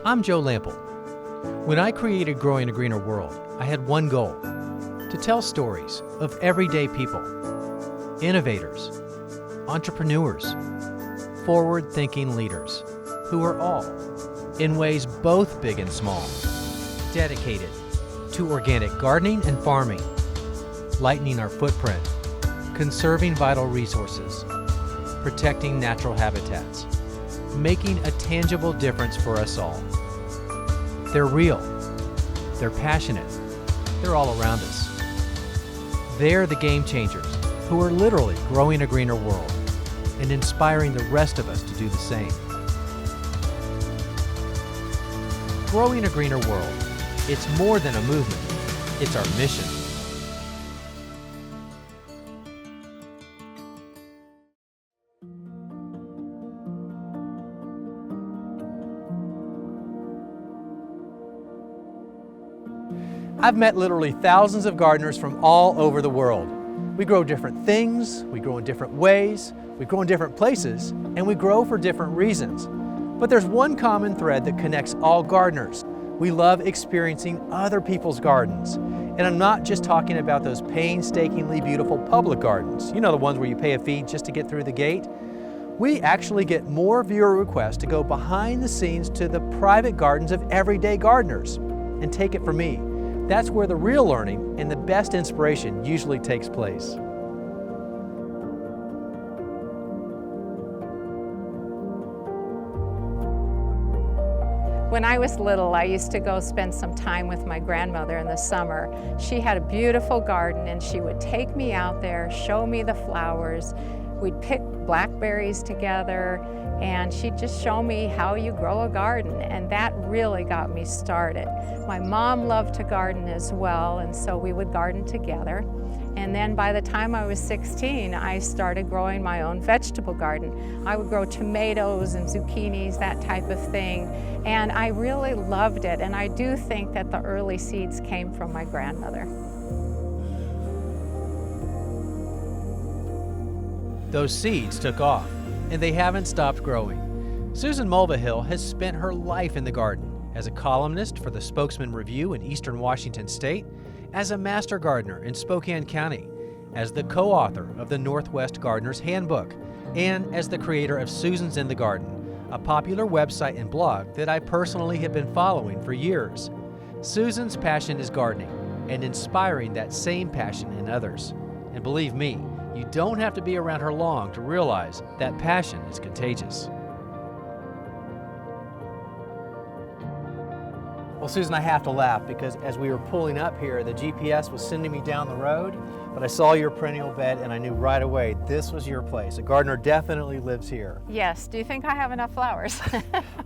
I'm Joe Lampell. When I created Growing a Greener World, I had one goal: to tell stories of everyday people, innovators, entrepreneurs, forward-thinking leaders who are all, in ways both big and small, dedicated to organic gardening and farming, lightening our footprint, conserving vital resources, protecting natural habitats, making a tangible difference for us all. They're real, they're passionate, they're all around us. They're the game changers who are literally growing a greener world and inspiring the rest of us to do the same. Growing a Greener World, it's more than a movement, it's our mission. I've met literally thousands of gardeners from all over the world. We grow different things, we grow in different ways, we grow in different places, and we grow for different reasons. But there's one common thread that connects all gardeners. We love experiencing other people's gardens. And I'm not just talking about those painstakingly beautiful public gardens. You know, the ones where you pay a fee just to get through the gate. We actually get more viewer requests to go behind the scenes to the private gardens of everyday gardeners. And take it from me, that's where the real learning and the best inspiration usually takes place. When I was little, I used to go spend some time with my grandmother in the summer. She had a beautiful garden and she would take me out there, show me the flowers. We'd pick blackberries together and she'd just show me how you grow a garden, and that really got me started. My mom loved to garden as well, and so we would garden together. And then by the time I was 16, I started growing my own vegetable garden. I would grow tomatoes and zucchinis, that type of thing, and I really loved it. And I do think that the early seeds came from my grandmother. Those seeds took off, and they haven't stopped growing. Susan Mulvihill has spent her life in the garden as a columnist for the Spokesman Review in Eastern Washington State, as a master gardener in Spokane County, as the co-author of the Northwest Gardener's Handbook, and as the creator of Susan's in the Garden, a popular website and blog that I personally have been following for years. Susan's passion is gardening and inspiring that same passion in others. And believe me, you don't have to be around her long to realize that passion is contagious. Well, Susan, I have to laugh because as we were pulling up here, the GPS was sending me down the road, but I saw your perennial bed and I knew right away this was your place. A gardener definitely lives here. Yes. Do you think I have enough flowers?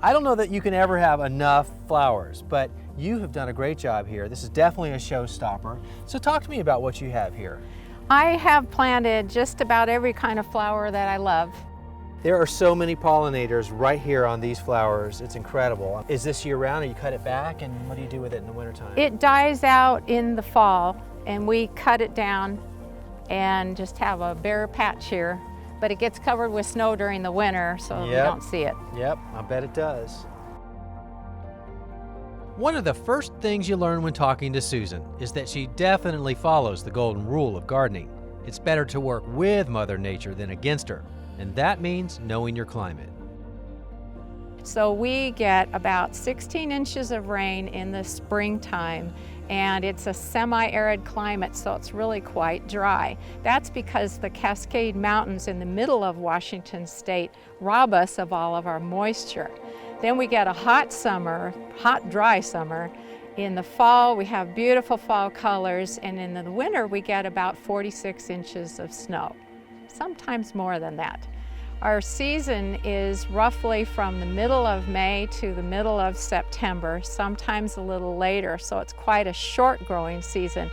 I don't know that you can ever have enough flowers, but you have done a great job here. This is definitely a showstopper. So talk to me about what you have here. I have planted just about every kind of flower that I love. There are so many pollinators right here on these flowers. It's incredible. Is this year round, or you cut it back, and what do you do with it in the wintertime? It dies out in the fall, and we cut it down and just have a bare patch here. But it gets covered with snow during the winter, so you don't see it. Yep, I bet it does. One of the first things you learn when talking to Susan is that she definitely follows the golden rule of gardening. It's better to work with Mother Nature than against her, and that means knowing your climate. So we get about 16 inches of rain in the springtime, and it's a semi-arid climate, so it's really quite dry. That's because the Cascade Mountains in the middle of Washington State rob us of all of our moisture. Then we get a hot summer, hot, dry summer. In the fall, we have beautiful fall colors, and in the winter, we get about 46 inches of snow, sometimes more than that. Our season is roughly from the middle of May to the middle of September, sometimes a little later, so it's quite a short growing season.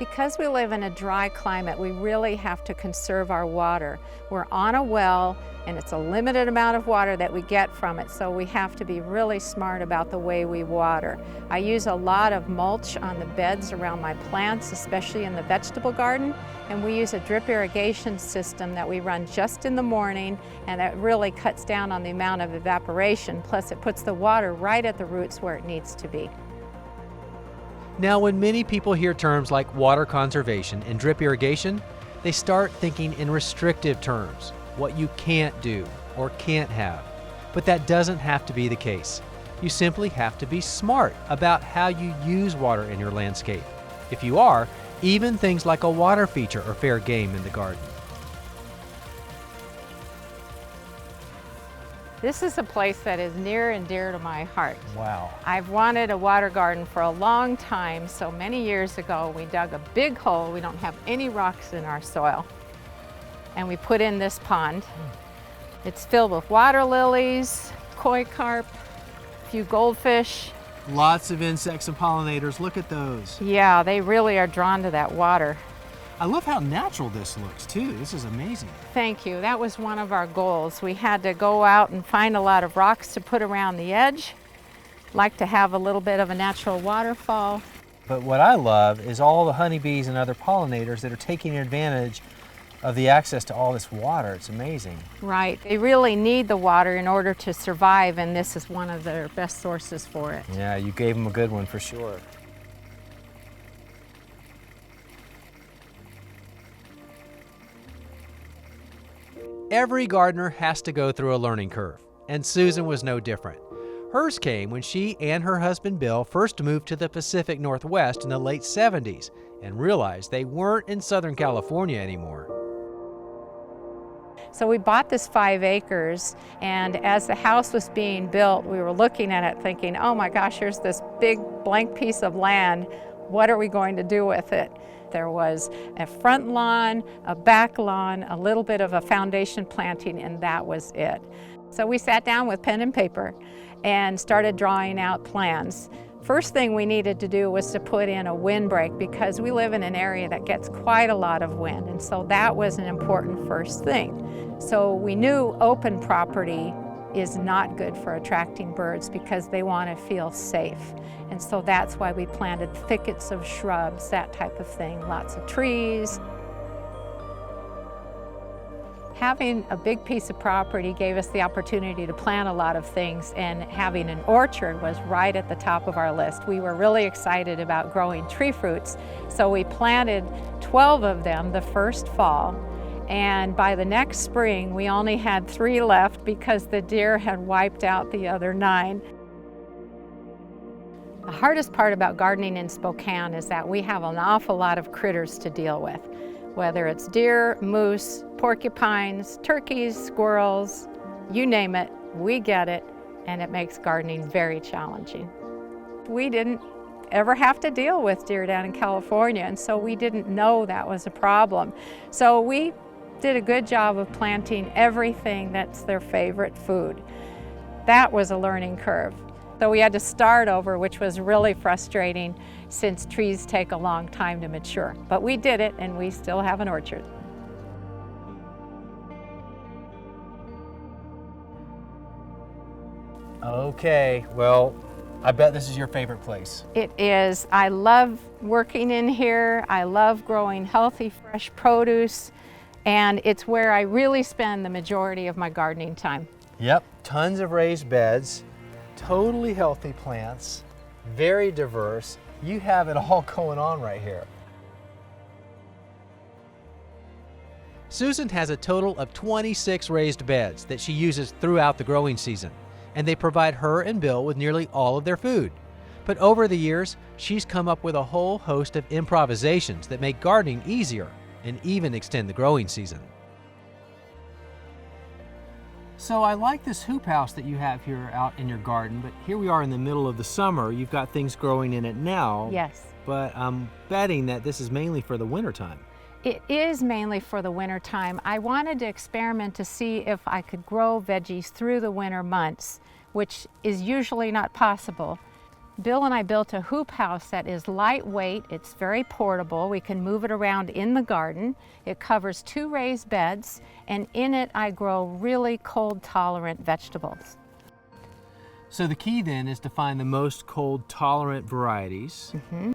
Because we live in a dry climate, we really have to conserve our water. We're on a well, and it's a limited amount of water that we get from it, so we have to be really smart about the way we water. I use a lot of mulch on the beds around my plants, especially in the vegetable garden, and we use a drip irrigation system that we run just in the morning, and that really cuts down on the amount of evaporation, plus it puts the water right at the roots where it needs to be. Now, when many people hear terms like water conservation and drip irrigation, they start thinking in restrictive terms, what you can't do or can't have. But that doesn't have to be the case. You simply have to be smart about how you use water in your landscape. If you are, even things like a water feature are fair game in the garden. This is a place that is near and dear to my heart. Wow. I've wanted a water garden for a long time, so many years ago we dug a big hole. We don't have any rocks in our soil. And we put in this pond. It's filled with water lilies, koi carp, a few goldfish. Lots of insects and pollinators. Look at those. Yeah, they really are drawn to that water. I love how natural this looks too. This is amazing. Thank you. That was one of our goals. We had to go out and find a lot of rocks to put around the edge. Like to have a little bit of a natural waterfall. But what I love is all the honeybees and other pollinators that are taking advantage of the access to all this water. It's amazing. Right. They really need the water in order to survive, and this is one of their best sources for it. Yeah, you gave them a good one for sure. Every gardener has to go through a learning curve, and Susan was no different. Hers came when she and her husband Bill first moved to the Pacific Northwest in the late 70s and realized they weren't in Southern California anymore. So we bought this 5 acres, and as the house was being built, we were looking at it thinking, oh my gosh, here's this big blank piece of land. What are we going to do with it? There was a front lawn, a back lawn, a little bit of a foundation planting, and that was it. So we sat down with pen and paper and started drawing out plans. First thing we needed to do was to put in a windbreak because we live in an area that gets quite a lot of wind, and so that was an important first thing. So we knew open property is not good for attracting birds because they want to feel safe. And so that's why we planted thickets of shrubs, that type of thing, lots of trees. Having a big piece of property gave us the opportunity to plant a lot of things, and having an orchard was right at the top of our list. We were really excited about growing tree fruits, so we planted 12 of them the first fall. And by the next spring, we only had 3 left because the deer had wiped out the other 9. The hardest part about gardening in Spokane is that we have an awful lot of critters to deal with, whether it's deer, moose, porcupines, turkeys, squirrels, you name it, we get it, and it makes gardening very challenging. We didn't ever have to deal with deer down in California, and so we didn't know that was a problem. So we did a good job of planting everything that's their favorite food. That was a learning curve. So we had to start over, which was really frustrating since trees take a long time to mature. But we did it, and we still have an orchard. Okay, well, I bet this is your favorite place. It is. I love working in here. I love growing healthy, fresh produce. And it's where I really spend the majority of my gardening time. Yep, tons of raised beds, totally healthy plants, very diverse. You have it all going on right here. Susan has a total of 26 raised beds that she uses throughout the growing season, and they provide her and Bill with nearly all of their food. But over the years, she's come up with a whole host of improvisations that make gardening easier and even extend the growing season. So I like this hoop house that you have here out in your garden, but here we are in the middle of the summer. You've got things growing in it now. Yes. But I'm betting that this is mainly for the winter time. It is mainly for the winter time. I wanted to experiment to see if I could grow veggies through the winter months, which is usually not possible. Bill and I built a hoop house that is lightweight, it's very portable, we can move it around in the garden. It covers 2 raised beds, and in it I grow really cold tolerant vegetables. So the key then is to find the most cold tolerant varieties,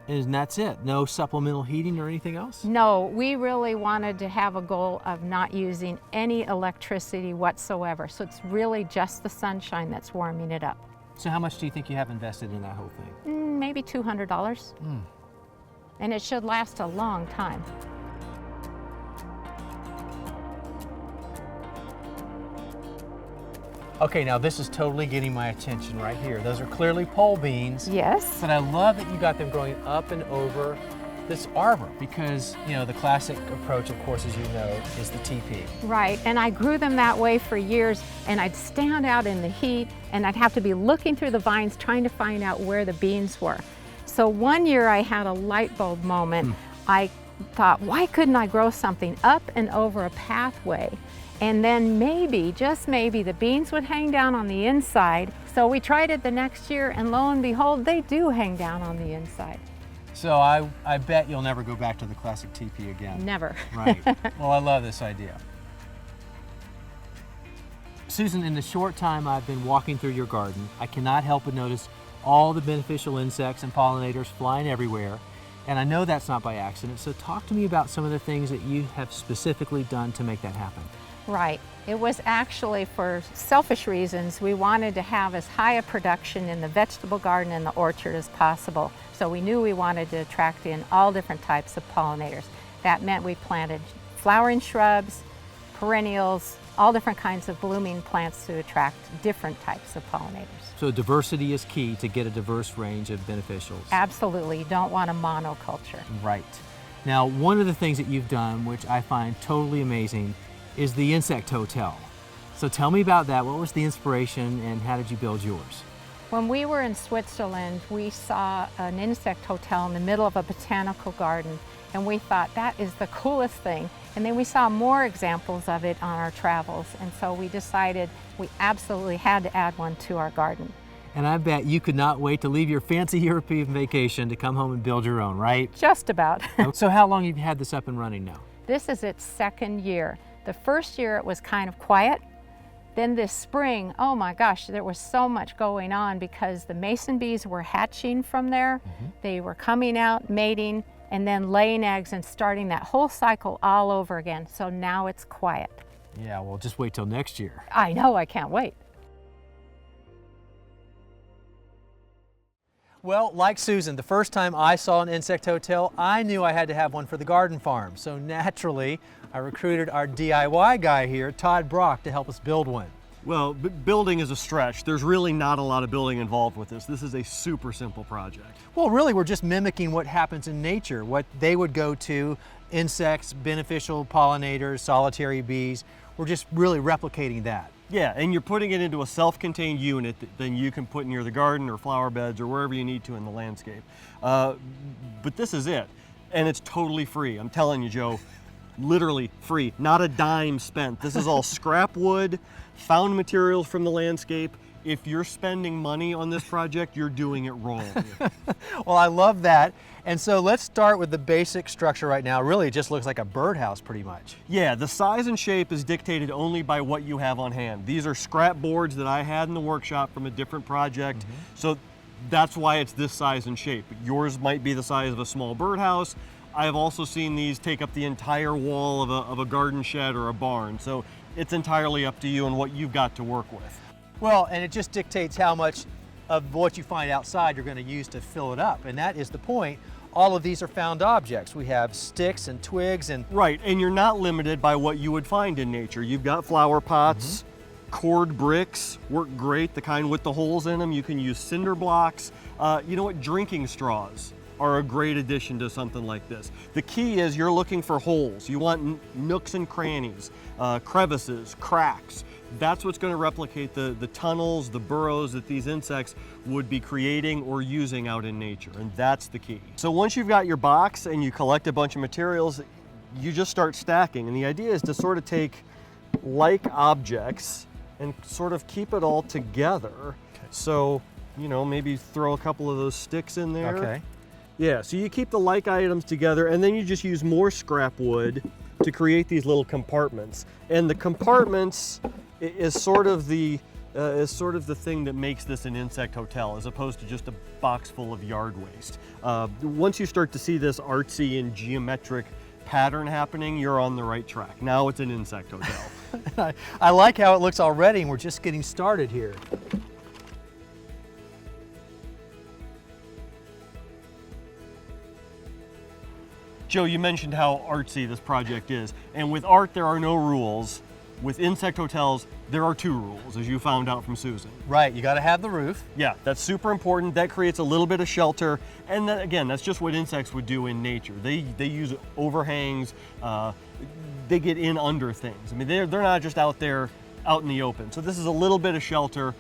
and that's it? No supplemental heating or anything else? No, we really wanted to have a goal of not using any electricity whatsoever, so it's really just the sunshine that's warming it up. So how much do you think you have invested in that whole thing? Maybe $200. And it should last a long time. Okay, now this is totally getting my attention right here. Those are clearly pole beans. Yes. But I love that you got them growing up and over this arbor because, you know, the classic approach, of course, as you know, is the teepee. Right, and I grew them that way for years, and I'd stand out in the heat and I'd have to be looking through the vines trying to find out where the beans were. So one year I had a light bulb moment. I thought, why couldn't I grow something up and over a pathway? And then maybe, just maybe, the beans would hang down on the inside. So we tried it the next year, and lo and behold, they do hang down on the inside. So I bet you'll never go back to the classic teepee again. Never. Right. Well, I love this idea. Susan, in the short time I've been walking through your garden, I cannot help but notice all the beneficial insects and pollinators flying everywhere. And I know that's not by accident, so talk to me about some of the things that you have specifically done to make that happen. Right. It was actually for selfish reasons. We wanted to have as high a production in the vegetable garden and the orchard as possible. So we knew we wanted to attract in all different types of pollinators. That meant we planted flowering shrubs, perennials, all different kinds of blooming plants to attract different types of pollinators. So diversity is key to get a diverse range of beneficials. Absolutely. You don't want a monoculture. Right. Now, one of the things that you've done, which I find totally amazing, is the insect hotel. So tell me about that. What was the inspiration and how did you build yours? When we were in Switzerland, we saw an insect hotel in the middle of a botanical garden, and we thought that is the coolest thing. And then we saw more examples of it on our travels, and so we decided we absolutely had to add one to our garden. And I bet you could not wait to leave your fancy European vacation to come home and build your own, right? Just about. So how long have you had this up and running now? This is its 2nd year. The first year it was kind of quiet. Then this spring, oh my gosh, there was so much going on because the mason bees were hatching from there. They were coming out, mating, and then laying eggs and starting that whole cycle all over again. So now it's quiet. Yeah, well, just wait till next year. I know, I can't wait. Well, like Susan, the first time I saw an insect hotel, I knew I had to have one for the garden farm. So naturally, I recruited our DIY guy here, Todd Brock, to help us build one. Well, building is a stretch. There's really not a lot of building involved with this. This is a super simple project. Well, really, we're just mimicking what happens in nature, what they would go to, insects, beneficial pollinators, solitary bees. We're just really replicating that. Yeah, and you're putting it into a self-contained unit that then you can put near the garden or flower beds or wherever you need to in the landscape. But this is it, and it's totally free. I'm telling you, Joe, literally free, not a dime spent. This is all scrap wood, found materials from the landscape. If you're spending money on this project, you're doing it wrong. Well, I love that. And so let's start with the basic structure right now. Really, it just looks like a birdhouse pretty much. Yeah, the size and shape is dictated only by what you have on hand. These are scrap boards that I had in the workshop from a different project. So that's why it's this size and shape. Yours might be the size of a small birdhouse. I have also seen these take up the entire wall of a garden shed or a barn. So it's entirely up to you and what you've got to work with. Well, and it just dictates how much of what you find outside you're going to use to fill it up. And that is the point. All of these are found objects. We have sticks and twigs and... Right, and you're not limited by what you would find in nature. You've got flower pots, cord bricks, work great, the kind with the holes in them. You can use cinder blocks. You know what, drinking straws are a great addition to something like this. The key is you're looking for holes. You want nooks and crannies, crevices, cracks. That's what's going to replicate the tunnels, the burrows that these insects would be creating or using out in nature, and that's the key. So once you've got your box and you collect a bunch of materials, you just start stacking, and the idea is to sort of take like objects and sort of keep it all together. So you know, maybe throw a couple of those sticks in there. Okay. Yeah, so you keep the like items together, and then you just use more scrap wood to create these little compartments. And the compartments is sort of the thing that makes this an insect hotel, as opposed to just a box full of yard waste. Once you start to see this artsy and geometric pattern happening, you're on the right track. Now it's an insect hotel. I like how it looks already, and we're just getting started here. Joe, you mentioned how artsy this project is, and with art there are no rules. With insect hotels, there are 2 rules, as you found out from Susan. Right, you got to have the roof. Yeah, that's super important. That creates a little bit of shelter, and then, again, that's just what insects would do in nature. They use overhangs. They get in under things. I mean, they're not just out there out in the open. So this is a little bit of shelter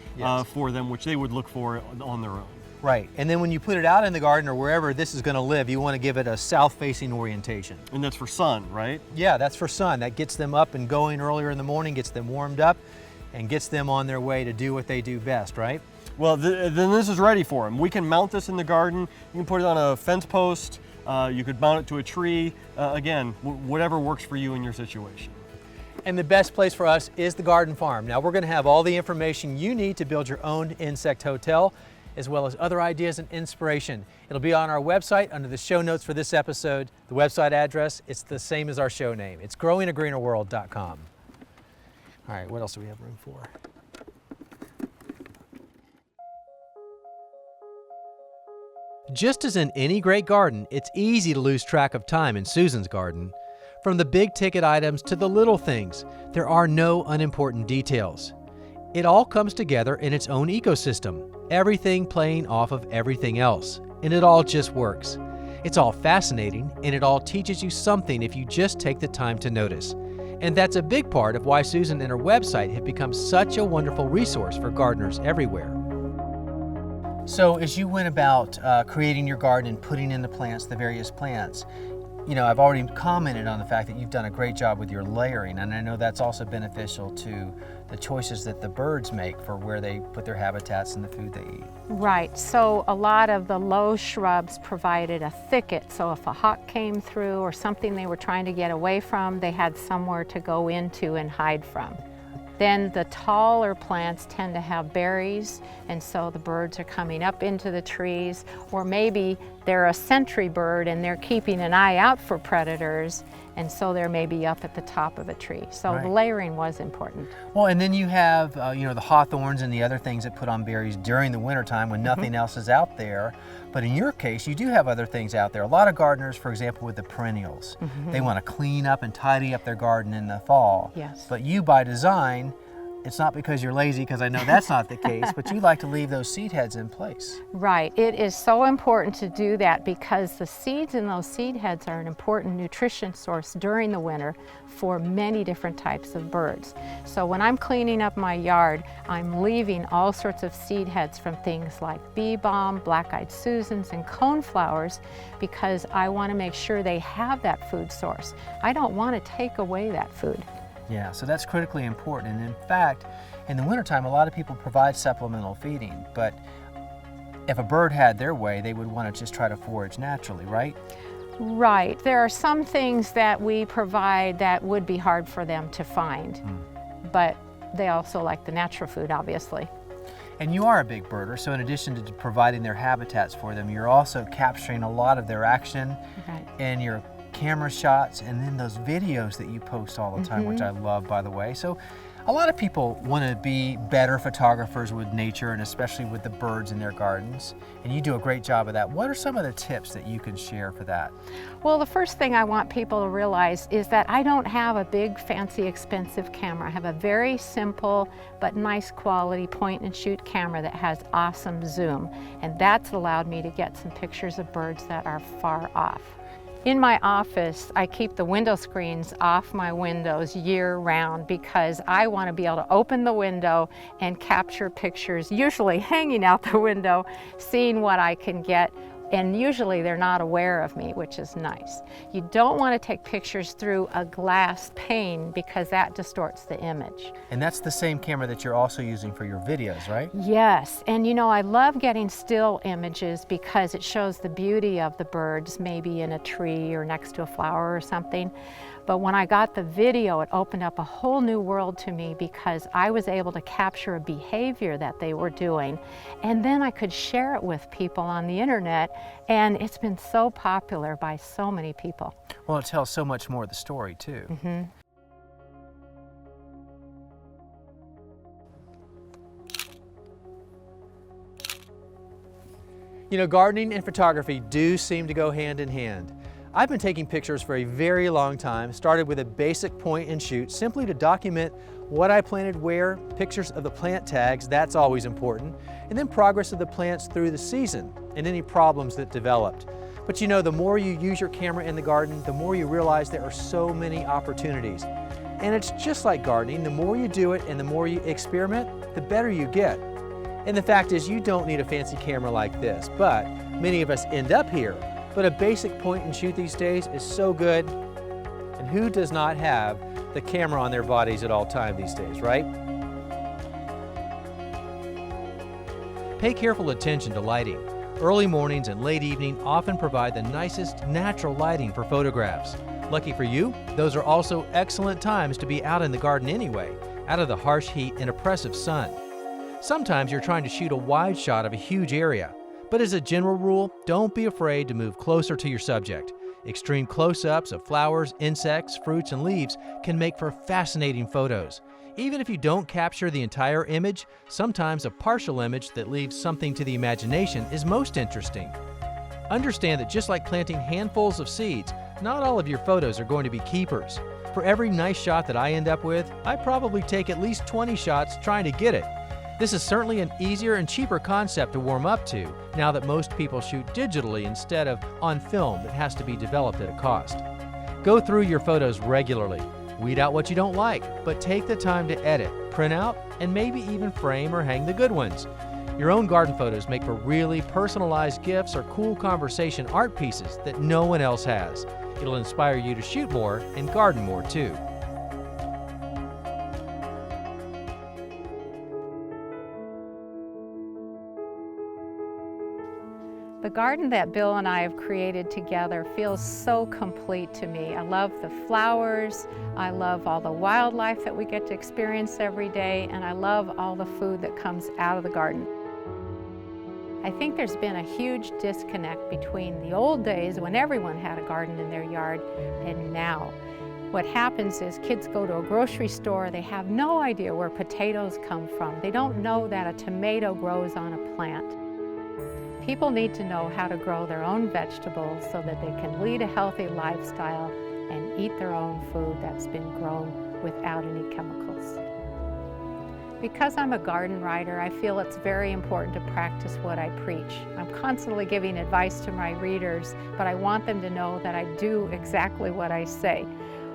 for them, which they would look for on their own. Right, and then when you put it out in the garden or wherever this is going to live, you want to give it a south-facing orientation. And that's for sun, right? Yeah, that's for sun. That gets them up and going earlier in the morning, gets them warmed up, and gets them on their way to do what they do best, right? Well, then this is ready for them. We can mount this in the garden. You can put it on a fence post. You could mount it to a tree. Again, whatever works for you in your situation. And the best place for us is the garden farm. Now, we're going to have all the information you need to build your own insect hotel, as well as other ideas and inspiration. It'll be on our website under the show notes for this episode. The website address, it's the same as our show name. It's growingagreenerworld.com. All right, what else do we have room for? Just as in any great garden, it's easy to lose track of time in Susan's garden. From the big ticket items to the little things, there are no unimportant details. It all comes together in its own ecosystem, everything playing off of everything else, and it all just works. It's all fascinating, and it all teaches you something if you just take the time to notice. And that's a big part of why Susan and her website have become such a wonderful resource for gardeners everywhere. So as you went about creating your garden and putting in the plants, the various plants, you know, I've already commented on the fact that you've done a great job with your layering, and I know that's also beneficial to the choices that the birds make for where they put their habitats and the food they eat. Right, so a lot of the low shrubs provided a thicket, so if a hawk came through or something they were trying to get away from, they had somewhere to go into and hide from. Then the taller plants tend to have berries, and so the birds are coming up into the trees, or maybe they're a sentry bird and they're keeping an eye out for predators, and so they're maybe up at the top of a tree. So Right. the layering was important. Well, and then you have, you know, the hawthorns and the other things that put on berries during the wintertime when nothing else is out there. But in your case, you do have other things out there. A lot of gardeners, for example, with the perennials, they want to clean up and tidy up their garden in the fall. Yes. But you, by design, it's not because you're lazy, because I know that's not the case, but you like to leave those seed heads in place. Right, it is so important to do that because the seeds in those seed heads are an important nutrition source during the winter for many different types of birds. So when I'm cleaning up my yard, I'm leaving all sorts of seed heads from things like bee balm, black-eyed Susans, and coneflowers because I want to make sure they have that food source. I don't want to take away that food. Yeah, so that's critically important. And in fact, in the wintertime, a lot of people provide supplemental feeding, but if a bird had their way, they would want to just try to forage naturally, right? Right. There are some things that we provide that would be hard for them to find, but they also like the natural food, obviously. And you are a big birder, so in addition to providing their habitats for them, you're also capturing a lot of their action and your camera shots, and then those videos that you post all the time, which I love, by the way. So a lot of people want to be better photographers with nature, and especially with the birds in their gardens, and you do a great job of that. What are some of the tips that you can share for that? Well, the first thing I want people to realize is that I don't have a big, fancy, expensive camera. I have a very simple but nice quality point and shoot camera that has awesome zoom, and that's allowed me to get some pictures of birds that are far off. In my office, I keep the window screens off my windows year-round because I want to be able to open the window and capture pictures, usually hanging out the window, seeing what I can get And usually they're not aware of me, which is nice. You don't want to take pictures through a glass pane because that distorts the image. And that's the same camera that you're also using for your videos, right? Yes, and you know, I love getting still images because it shows the beauty of the birds, maybe in a tree or next to a flower or something. But when I got the video, it opened up a whole new world to me because I was able to capture a behavior that they were doing, and then I could share it with people on the internet, and it's been so popular by so many people. Well, it tells so much more of the story, too. Mm-hmm. You know, gardening and photography do seem to go hand in hand. I've been taking pictures for a very long time, started with a basic point and shoot simply to document what I planted where, pictures of the plant tags, that's always important, and then progress of the plants through the season and any problems that developed. But you know, the more you use your camera in the garden, the more you realize there are so many opportunities. And it's just like gardening, the more you do it and the more you experiment, the better you get. And the fact is, you don't need a fancy camera like this, but many of us end up here. But a basic point and shoot these days is so good. And who does not have the camera on their bodies at all times these days, right? Pay careful attention to lighting. Early mornings and late evening often provide the nicest natural lighting for photographs. Lucky for you, those are also excellent times to be out in the garden anyway, out of the harsh heat and oppressive sun. Sometimes you're trying to shoot a wide shot of a huge area. But as a general rule, don't be afraid to move closer to your subject. Extreme close-ups of flowers, insects, fruits, and leaves can make for fascinating photos. Even if you don't capture the entire image, sometimes a partial image that leaves something to the imagination is most interesting. Understand that just like planting handfuls of seeds, not all of your photos are going to be keepers. For every nice shot that I end up with, I probably take at least 20 shots trying to get it. This is certainly an easier and cheaper concept to warm up to, now that most people shoot digitally instead of on film that has to be developed at a cost. Go through your photos regularly. Weed out what you don't like, but take the time to edit, print out, and maybe even frame or hang the good ones. Your own garden photos make for really personalized gifts or cool conversation art pieces that no one else has. It'll inspire you to shoot more and garden more too. The garden that Bill and I have created together feels so complete to me. I love the flowers, I love all the wildlife that we get to experience every day, and I love all the food that comes out of the garden. I think there's been a huge disconnect between the old days when everyone had a garden in their yard and now. What happens is kids go to a grocery store, they have no idea where potatoes come from. They don't know that a tomato grows on a plant. People need to know how to grow their own vegetables so that they can lead a healthy lifestyle and eat their own food that's been grown without any chemicals. Because I'm a garden writer, I feel it's very important to practice what I preach. I'm constantly giving advice to my readers, but I want them to know that I do exactly what I say.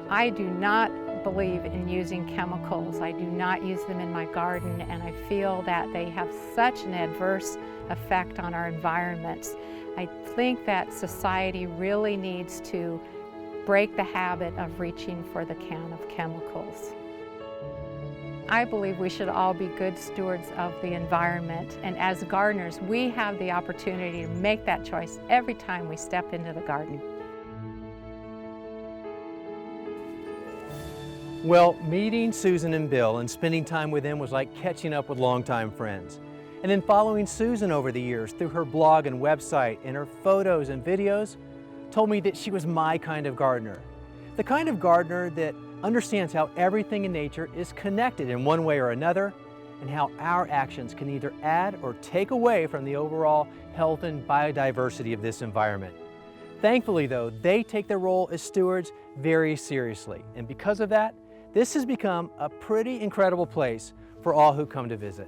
I do not believe in using chemicals. I do not use them in my garden, and I feel that they have such an adverse effect on our environments. I think that society really needs to break the habit of reaching for the can of chemicals. I believe we should all be good stewards of the environment, and as gardeners, we have the opportunity to make that choice every time we step into the garden. Well, meeting Susan and Bill and spending time with them was like catching up with longtime friends. And then following Susan over the years through her blog and website and her photos and videos told me that she was my kind of gardener. The kind of gardener that understands how everything in nature is connected in one way or another, and how our actions can either add or take away from the overall health and biodiversity of this environment. Thankfully though, they take their role as stewards very seriously, and because of that, this has become a pretty incredible place for all who come to visit.